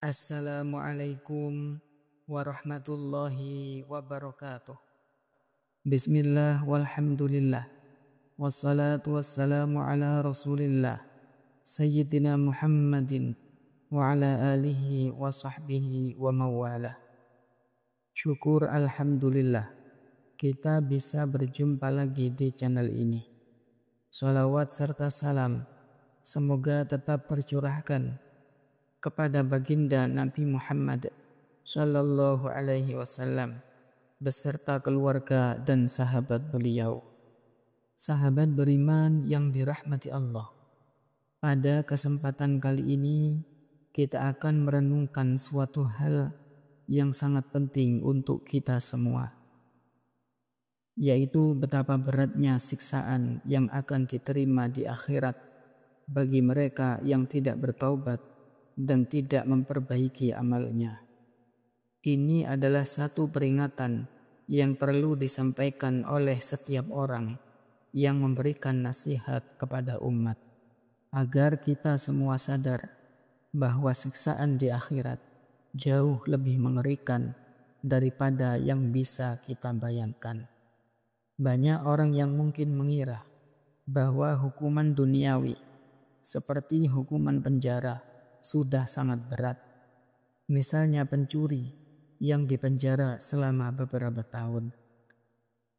Assalamualaikum warahmatullahi wabarakatuh. Bismillah walhamdulillah. Wassalatu wassalamu ala rasulillah Sayyidina Muhammadin wa ala alihi wa sahbihi wa mawalah. Syukur alhamdulillah kita bisa berjumpa lagi di channel ini. Salawat serta salam semoga tetap tercurahkan kepada baginda Nabi Muhammad sallallahu alaihi wasallam beserta keluarga dan sahabat beliau. Sahabat beriman yang dirahmati Allah. Pada kesempatan kali ini kita akan merenungkan suatu hal yang sangat penting untuk kita semua, yaitu betapa beratnya siksaan yang akan diterima di akhirat bagi mereka yang tidak bertaubat dan tidak memperbaiki amalnya. Ini adalah satu peringatan yang perlu disampaikan oleh setiap orang yang memberikan nasihat kepada umat, agar kita semua sadar bahwa siksaan di akhirat jauh lebih mengerikan daripada yang bisa kita bayangkan. Banyak orang yang mungkin mengira bahwa hukuman duniawi seperti hukuman penjara sudah sangat berat. Misalnya pencuri yang dipenjara selama beberapa tahun.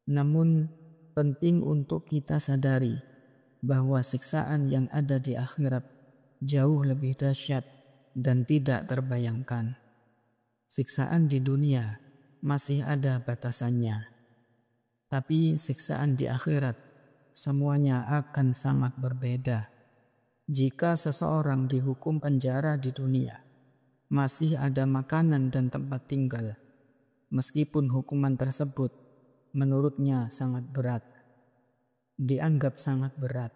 Namun penting untuk kita sadari bahwa siksaan yang ada di akhirat jauh lebih dahsyat dan tidak terbayangkan. Siksaan di dunia masih ada batasannya, tapi siksaan di akhirat semuanya akan sangat berbeda. Jika seseorang dihukum penjara di dunia, masih ada makanan dan tempat tinggal, meskipun hukuman tersebut menurutnya sangat berat, dianggap sangat berat.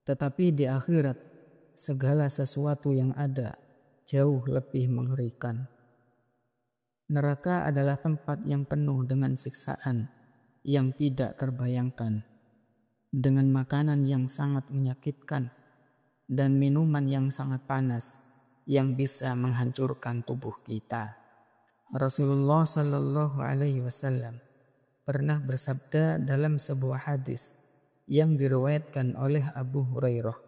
Tetapi di akhirat, segala sesuatu yang ada jauh lebih mengerikan. Neraka adalah tempat yang penuh dengan siksaan yang tidak terbayangkan, dengan makanan yang sangat menyakitkan dan minuman yang sangat panas yang bisa menghancurkan tubuh kita. Rasulullah sallallahu alaihi wasallam pernah bersabda dalam sebuah hadis yang diriwayatkan oleh Abu Hurairah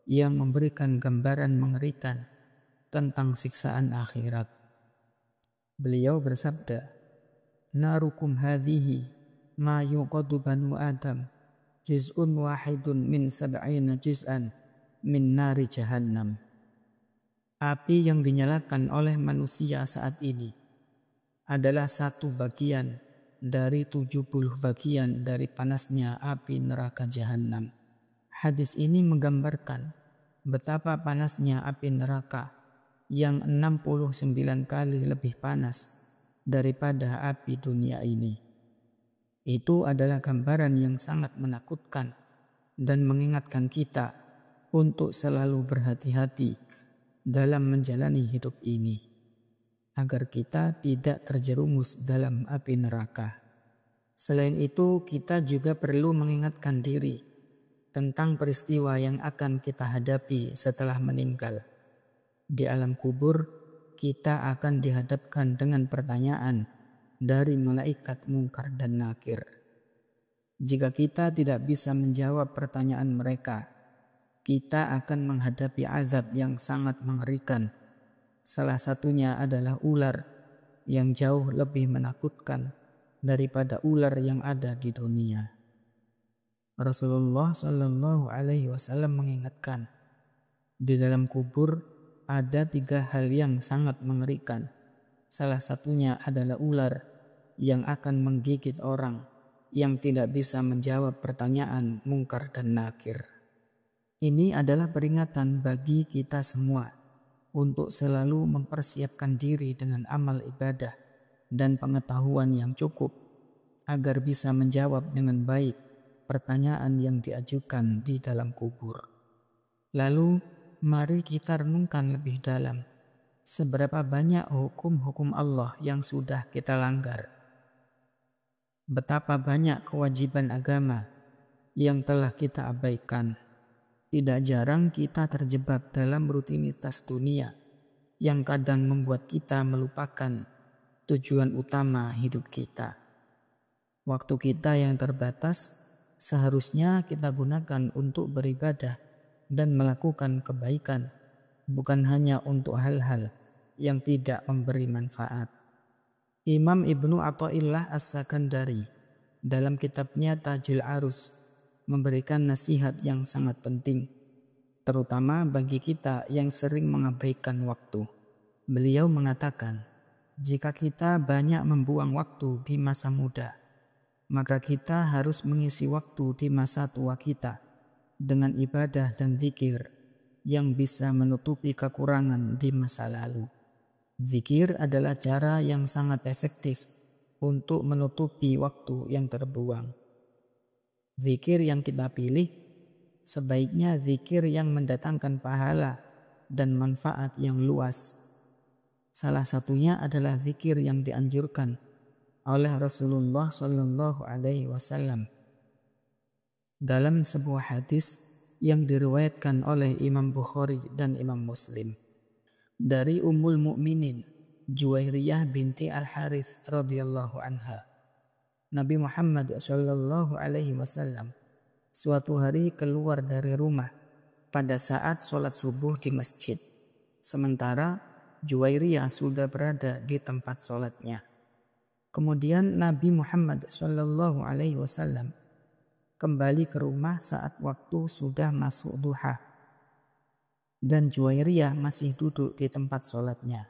yang memberikan gambaran mengerikan tentang siksaan akhirat. Beliau bersabda, "Narukum hadhihi ma yuqadu banu Adam juz'un wahidun min sab'ina juz'an min nari jahannam." Api yang dinyalakan oleh manusia saat ini adalah satu bagian dari 70 bagian dari panasnya api neraka jahannam. Hadis ini menggambarkan betapa panasnya api neraka yang 69 kali lebih panas daripada api dunia ini. Itu adalah gambaran yang sangat menakutkan dan mengingatkan kita untuk selalu berhati-hati dalam menjalani hidup ini, agar kita tidak terjerumus dalam api neraka. Selain itu, kita juga perlu mengingatkan diri tentang peristiwa yang akan kita hadapi setelah meninggal. Di alam kubur, kita akan dihadapkan dengan pertanyaan dari malaikat Munkar dan Nakir. Jika kita tidak bisa menjawab pertanyaan mereka, kita akan menghadapi azab yang sangat mengerikan. Salah satunya adalah ular yang jauh lebih menakutkan daripada ular yang ada di dunia. Rasulullah sallallahu alaihi wasallam mengingatkan, di dalam kubur ada 3 hal yang sangat mengerikan. Salah satunya adalah ular yang akan menggigit orang yang tidak bisa menjawab pertanyaan Munkar dan Nakir. Ini adalah peringatan bagi kita semua untuk selalu mempersiapkan diri dengan amal ibadah dan pengetahuan yang cukup agar bisa menjawab dengan baik pertanyaan yang diajukan di dalam kubur. Lalu, mari kita renungkan lebih dalam seberapa banyak hukum-hukum Allah yang sudah kita langgar. Betapa banyak kewajiban agama yang telah kita abaikan. Tidak jarang kita terjebak dalam rutinitas dunia yang kadang membuat kita melupakan tujuan utama hidup kita. Waktu kita yang terbatas seharusnya kita gunakan untuk beribadah dan melakukan kebaikan, bukan hanya untuk hal-hal yang tidak memberi manfaat. Imam Ibnu Athaillah As-Sakandari dalam kitabnya Tajul Arus memberikan nasihat yang sangat penting, terutama bagi kita yang sering mengabaikan waktu. Beliau mengatakan, jika kita banyak membuang waktu di masa muda, maka kita harus mengisi waktu di masa tua kita dengan ibadah dan zikir yang bisa menutupi kekurangan di masa lalu. Zikir adalah cara yang sangat efektif untuk menutupi waktu yang terbuang. Zikir yang kita pilih sebaiknya zikir yang mendatangkan pahala dan manfaat yang luas. Salah satunya adalah zikir yang dianjurkan oleh Rasulullah Shallallahu Alaihi Wasallam dalam sebuah hadis yang diriwayatkan oleh Imam Bukhari dan Imam Muslim. Dari Ummul Mukminin Juwairiyah binti Al-Harith radhiyallahu anha, Nabi Muhammad sallallahu alaihi wasallam suatu hari keluar dari rumah pada saat sholat subuh di masjid, sementara Juwairiyah sudah berada di tempat sholatnya. Kemudian Nabi Muhammad sallallahu alaihi wasallam kembali ke rumah saat waktu sudah masuk duha dan Juwairiyah masih duduk di tempat sholatnya.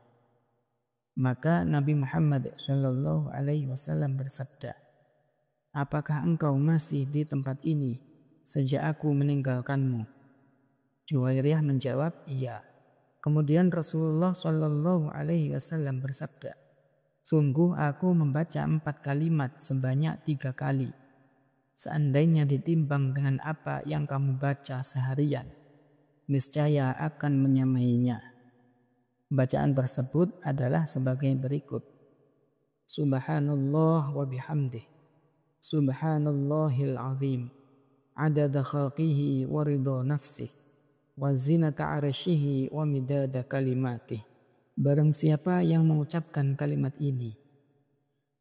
Maka Nabi Muhammad sallallahu alaihi wasallam bersabda, "Apakah engkau masih di tempat ini sejak aku meninggalkanmu?" Juwairiyah menjawab, "Iya." Kemudian Rasulullah sallallahu alaihi wasallam bersabda, "Sungguh aku membaca 4 kalimat sebanyak 3 kali. Seandainya ditimbang dengan apa yang kamu baca seharian, niscaya akan menyamainya." Bacaan tersebut adalah sebagai berikut: Subhanallah wa bihamdih, Subhanallahil azim, adada khalqihi wa ridha nafsih, wa zinata arsyihi wa midada kalimatih. Barang siapa yang mengucapkan kalimat ini,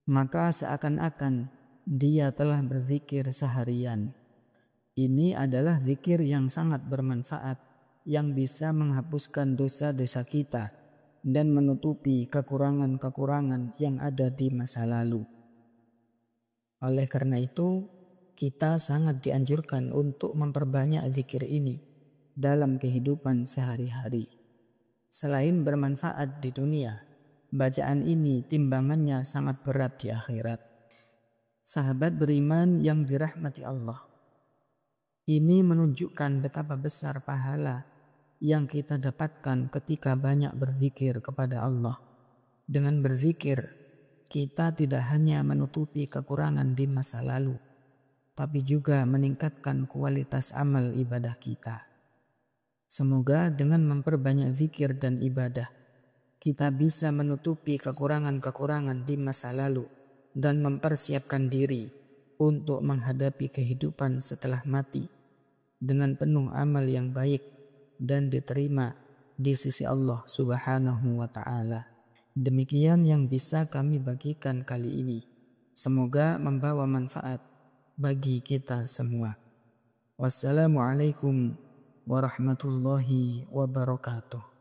maka seakan-akan dia telah berzikir seharian. Ini adalah zikir yang sangat bermanfaat, yang bisa menghapuskan dosa-dosa kita dan menutupi kekurangan-kekurangan yang ada di masa lalu. Oleh karena itu, kita sangat dianjurkan untuk memperbanyak zikir ini dalam kehidupan sehari-hari. Selain bermanfaat di dunia, bacaan ini timbangannya sangat berat di akhirat. Sahabat beriman yang dirahmati Allah, ini menunjukkan betapa besar pahala yang kita dapatkan ketika banyak berzikir kepada Allah. Dengan berzikir, kita tidak hanya menutupi kekurangan di masa lalu, tapi juga meningkatkan kualitas amal ibadah kita. Semoga dengan memperbanyak zikir dan ibadah, kita bisa menutupi kekurangan-kekurangan di masa lalu dan mempersiapkan diri untuk menghadapi kehidupan setelah mati dengan penuh amal yang baik dan diterima di sisi Allah Subhanahu wa ta'ala. Demikian yang bisa kami bagikan kali ini. Semoga membawa manfaat bagi kita semua. Wassalamualaikum warahmatullahi wabarakatuh.